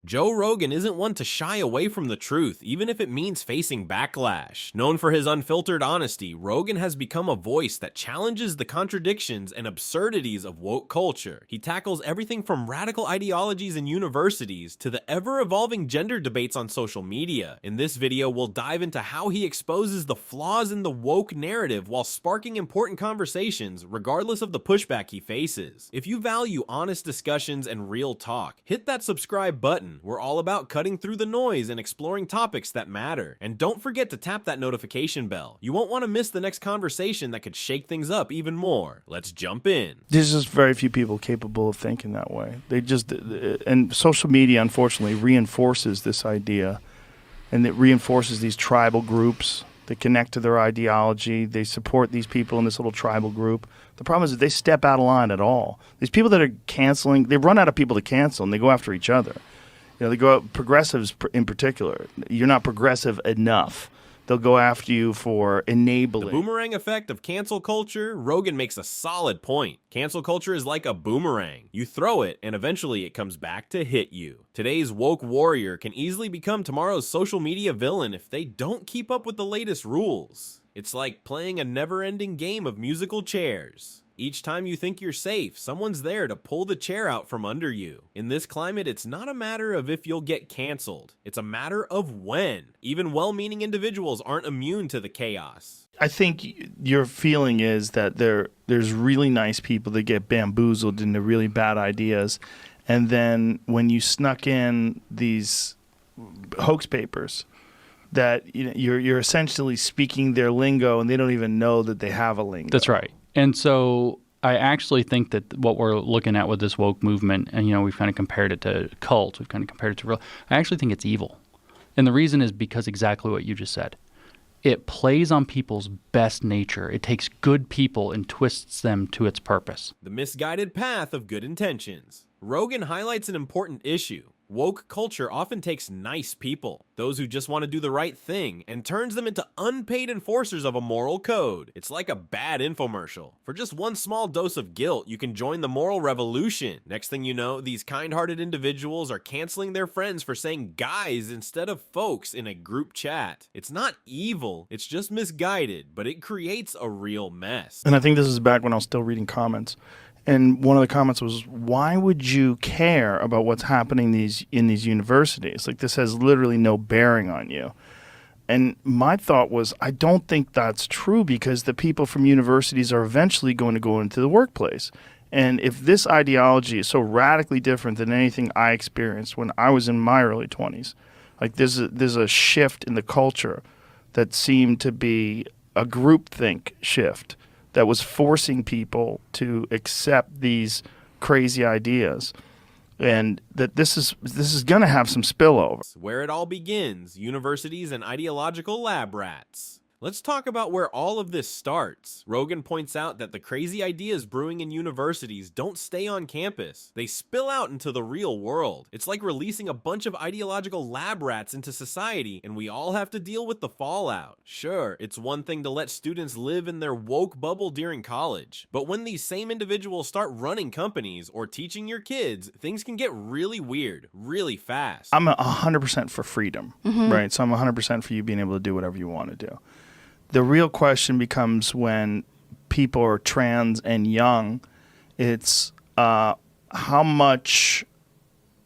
Joe Rogan isn't one to shy away from the truth, even if it means facing backlash. Known for his unfiltered honesty, Rogan has become a voice that challenges the contradictions and absurdities of woke culture. He tackles everything from radical ideologies in universities to the ever-evolving gender debates on social media. In this video, we'll dive into how he exposes the flaws in the woke narrative while sparking important conversations, regardless of the pushback he faces. If you value honest discussions and real talk, hit that subscribe button. We're all about cutting through the noise and exploring topics that matter. And don't forget to tap that notification bell. You won't want to miss the next conversation that could shake things up even more. Let's jump in. There's just very few people capable of thinking that way. And social media, unfortunately, reinforces this idea, and it reinforces these tribal groups that connect to their ideology. They support these people in this little tribal group. The problem is that they step out of line at all. These people that are canceling, they run out of people to cancel, and they go after each other. You know, they go out, progressives in particular. You're not progressive enough. They'll go after you for enabling. The boomerang effect of cancel culture, Rogan makes a solid point. Cancel culture is like a boomerang. You throw it, and eventually it comes back to hit you. Today's woke warrior can easily become tomorrow's social media villain if they don't keep up with the latest rules. It's like playing a never-ending game of musical chairs. Each time you think you're safe, someone's there to pull the chair out from under you. In this climate, it's not a matter of if you'll get canceled. It's a matter of when. Even well-meaning individuals aren't immune to the chaos. I think your feeling is that there's really nice people that get bamboozled into really bad ideas. And then when you snuck in these hoax papers, that you're essentially speaking their lingo and they don't even know that they have a lingo. That's right. And so I actually think that what we're looking at with this woke movement, and we've kind of compared it to cults, we've kind of compared it to real, I actually think it's evil. And the reason is because exactly what you just said. It plays on people's best nature. It takes good people and twists them to its purpose. The misguided path of good intentions. Rogan highlights an important issue. Woke culture often takes nice people, those who just want to do the right thing, and turns them into unpaid enforcers of a moral code. It's like a bad infomercial. For just one small dose of guilt, you can join the moral revolution. Next thing you know, these kind-hearted individuals are canceling their friends for saying guys instead of folks in a group chat. It's not evil, it's just misguided, but it creates a real mess. And I think this is back when I was still reading comments. And one of the comments was, why would you care about what's happening in these universities? Like, this has literally no bearing on you. And my thought was, I don't think that's true, because the people from universities are eventually going to go into the workplace. And if this ideology is so radically different than anything I experienced when I was in my early 20s, like there's a shift in the culture that seemed to be a groupthink shift that was forcing people to accept these crazy ideas, and that this is going to have some spillover. Where it all begins, universities and ideological lab rats. Let's talk about where all of this starts. Rogan points out that the crazy ideas brewing in universities don't stay on campus. They spill out into the real world. It's like releasing a bunch of ideological lab rats into society, and we all have to deal with the fallout. Sure, it's one thing to let students live in their woke bubble during college, but when these same individuals start running companies or teaching your kids, things can get really weird, really fast. I'm 100% for freedom, right? So I'm 100% for you being able to do whatever you want to do. The real question becomes when people are trans and young, it's how much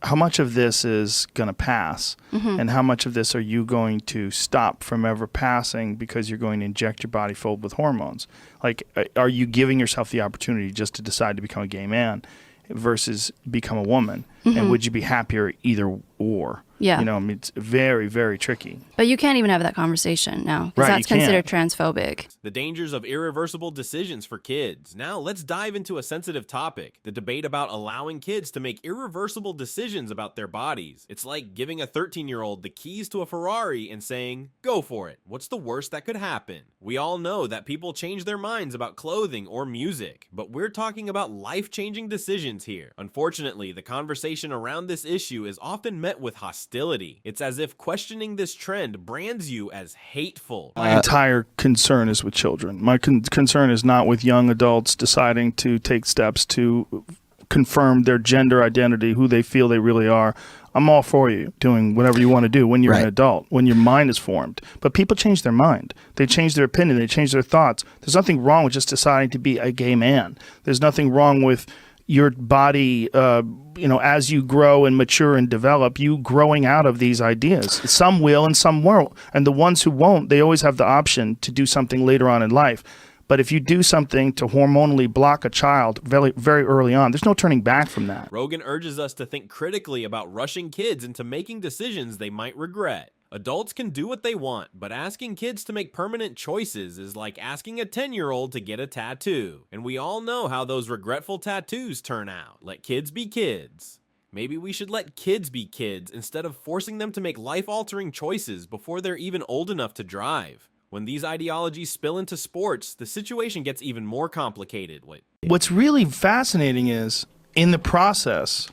of this is going to pass, and how much of this are you going to stop from ever passing because you're going to inject your body full with hormones? Like, are you giving yourself the opportunity just to decide to become a gay man versus become a woman? And would you be happier either or? Yeah. It's very, very tricky. But you can't even have that conversation now, because Right, that's considered transphobic. The dangers of irreversible decisions for kids. Now let's dive into a sensitive topic, the debate about allowing kids to make irreversible decisions about their bodies. It's like giving a 13-year-old the keys to a Ferrari and saying, go for it. What's the worst that could happen? We all know that people change their minds about clothing or music, but we're talking about life-changing decisions here. Unfortunately, the conversation around this issue is often met with hostility. It's as if questioning this trend brands you as hateful. My entire concern is with children. My concern is not with young adults deciding to take steps to confirm their gender identity, who they feel they really are. I'm all for you doing whatever you want to do when you're an Right. adult, when your mind is formed. But people change their mind. They change their opinion. They change their thoughts. There's nothing wrong with just deciding to be a gay man. There's nothing wrong with your body, as you grow and mature and develop, you growing out of these ideas. Some will and some won't. And the ones who won't, they always have the option to do something later on in life. But if you do something to hormonally block a child very, very early on, there's no turning back from that. Rogan urges us to think critically about rushing kids into making decisions they might regret. Adults can do what they want, but asking kids to make permanent choices is like asking a 10-year-old to get a tattoo. And we all know how those regretful tattoos turn out. Let kids be kids. Maybe we should let kids be kids instead of forcing them to make life-altering choices before they're even old enough to drive. When these ideologies spill into sports, the situation gets even more complicated. What's really fascinating is in the process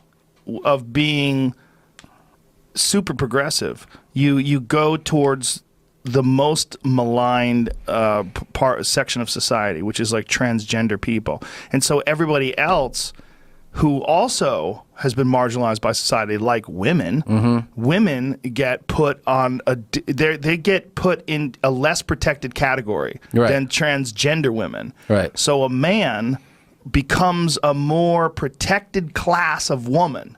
of being super progressive, you go towards the most maligned section of society, which is like transgender people. And so everybody else who also has been marginalized by society, like women, women get put on they get put in a less protected category than transgender women. Right. So a man becomes a more protected class of woman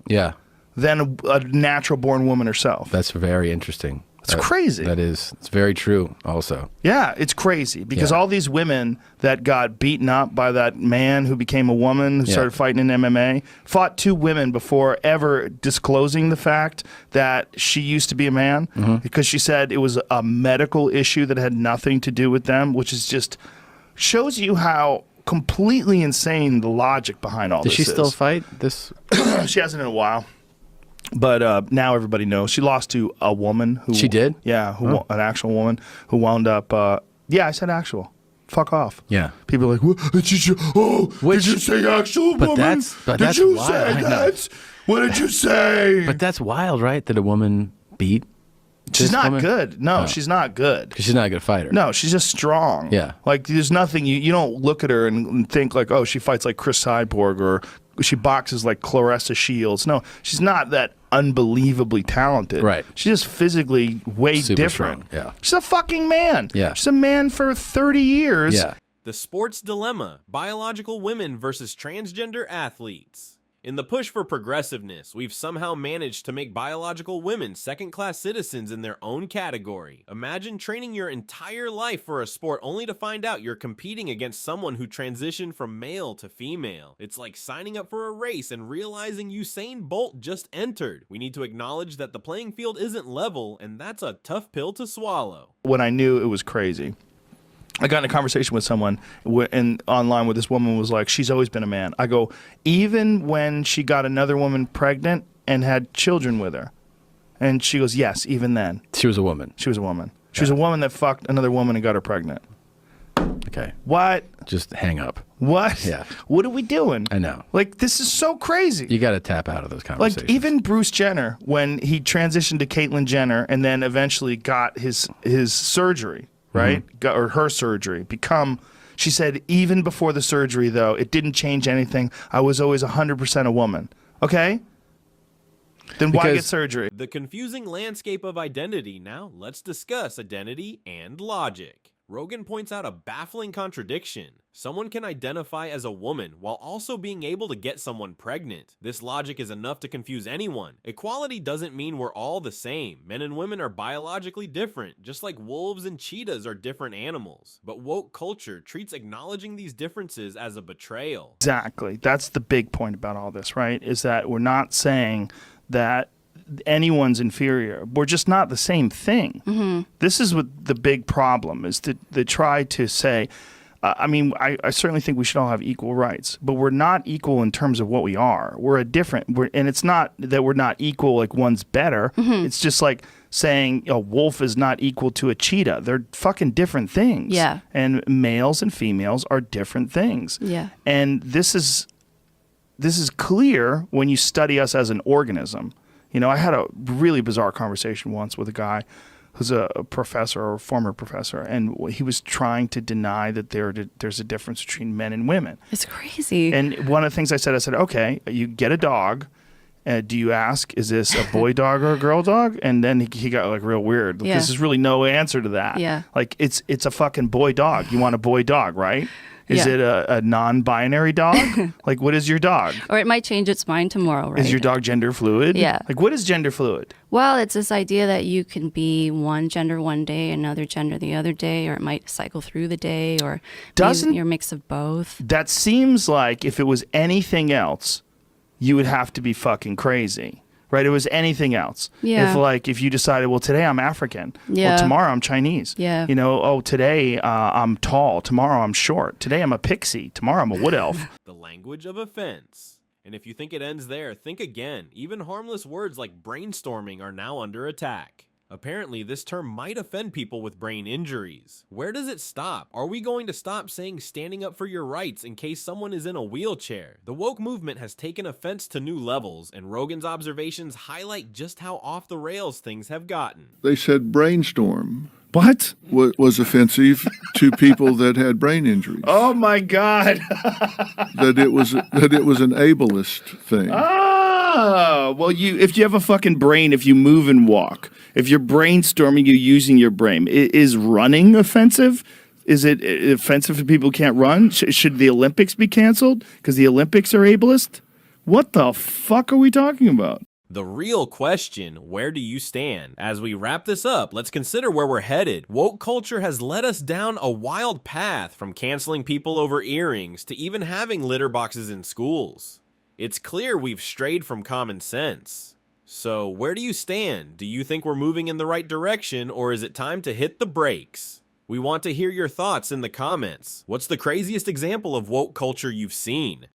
than a natural born woman herself. That's very interesting. It's crazy. It's very true also. Yeah, it's crazy because all these women that got beaten up by that man who became a woman who started fighting in MMA fought two women before ever disclosing the fact that she used to be a man because she said it was a medical issue that had nothing to do with them, which is just shows you how completely insane the logic behind all Does this she is. still fight this? She hasn't in a while. But now everybody knows. She lost to a woman who... She did? Yeah, an actual woman who wound up... I said actual. Fuck off. Yeah. People are like, what? Did you say actual woman? That's did you wild. say that? What did you say? But that's wild, right? That a woman beat She's this not woman? good. No, she's not good. Because she's not a good fighter. No, she's just strong. Yeah. Like, there's nothing... You don't look at her and think like, oh, she fights like Chris Cyborg or she boxes like Clarissa Shields. No, she's not that unbelievably talented. Right. She's just physically way Super different. strong, yeah. She's a fucking man. Yeah. She's a man for 30 years. Yeah. The sports dilemma: biological women versus transgender athletes. In the push for progressiveness, we've somehow managed to make biological women second-class citizens in their own category. Imagine training your entire life for a sport only to find out you're competing against someone who transitioned from male to female. It's like signing up for a race and realizing Usain Bolt just entered. We need to acknowledge that the playing field isn't level, and that's a tough pill to swallow. When I knew it was crazy, I got in a conversation with someone and online where this woman was like, she's always been a man. I go, even when she got another woman pregnant and had children with her. And she goes, yes, even then. She was a woman. She was a woman. She was a woman that fucked another woman and got her pregnant. Okay. What? Just hang up. What? Yeah. What are we doing? I know. Like, this is so crazy. You got to tap out of those conversations. Like, even Bruce Jenner, when he transitioned to Caitlyn Jenner and then eventually got his surgery, right? Or her surgery, she said, even before the surgery, though, it didn't change anything. I was always 100% a woman. Okay? Then why get surgery? The confusing landscape of identity. Now, let's discuss identity and logic. Rogan points out a baffling contradiction. Someone can identify as a woman while also being able to get someone pregnant. This logic is enough to confuse anyone. Equality doesn't mean we're all the same. Men and women are biologically different, just like wolves and cheetahs are different animals. But woke culture treats acknowledging these differences as a betrayal. Exactly. That's the big point about all this, right? Is that we're not saying that anyone's inferior. We're just not the same thing. This is what the big problem is, to try to say, I certainly think we should all have equal rights, but we're not equal in terms of what we are. And it's not that we're not equal, like one's better. It's just like saying a wolf is not equal to a cheetah. They're fucking different things. Yeah. And males and females are different things. Yeah. And this is clear when you study us as an organism. You know, I had a really bizarre conversation once with a guy who's a professor or a former professor, and he was trying to deny that there's a difference between men and women. It's crazy. And one of the things I said, okay, you get a dog, Do you ask, is this a boy dog or a girl dog? And then he got like real weird. Yeah. There's really no answer to that. Yeah. Like it's a fucking boy dog. You want a boy dog, right? Is Yeah. it a non-binary dog? Like, what is your dog? Or it might change its mind tomorrow, right? Is your dog gender fluid? Yeah. Like, what is gender fluid? Well, it's this idea that you can be one gender one day, another gender the other day, or it might cycle through the day, or Doesn't- you're a mix of both. That seems like if it was anything else, you would have to be fucking crazy. Right? It was anything else. Yeah. If you decided, well, today I'm African. Yeah. Well, tomorrow I'm Chinese. Yeah. You know, oh, today I'm tall. Tomorrow I'm short. Today I'm a pixie. Tomorrow I'm a wood elf. The language of offense. And if you think it ends there, think again. Even harmless words like brainstorming are now under attack. Apparently, this term might offend people with brain injuries. Where does it stop? Are we going to stop saying standing up for your rights in case someone is in a wheelchair? The woke movement has taken offense to new levels, and Rogan's observations highlight just how off the rails things have gotten. They said brainstorm What? was offensive to people that had brain injuries. Oh my God. That it was an ableist thing. Oh, well, if you have a fucking brain, if you move and walk, if you're brainstorming, you're using your brain. Is running offensive? Is it offensive for people who can't run? Should the Olympics be canceled because the Olympics are ableist? What the fuck are we talking about? The real question, where do you stand? As we wrap this up, let's consider where we're headed. Woke culture has led us down a wild path, from canceling people over earrings to even having litter boxes in schools. It's clear we've strayed from common sense. So where do you stand? Do you think we're moving in the right direction, or is it time to hit the brakes? We want to hear your thoughts in the comments. What's the craziest example of woke culture you've seen?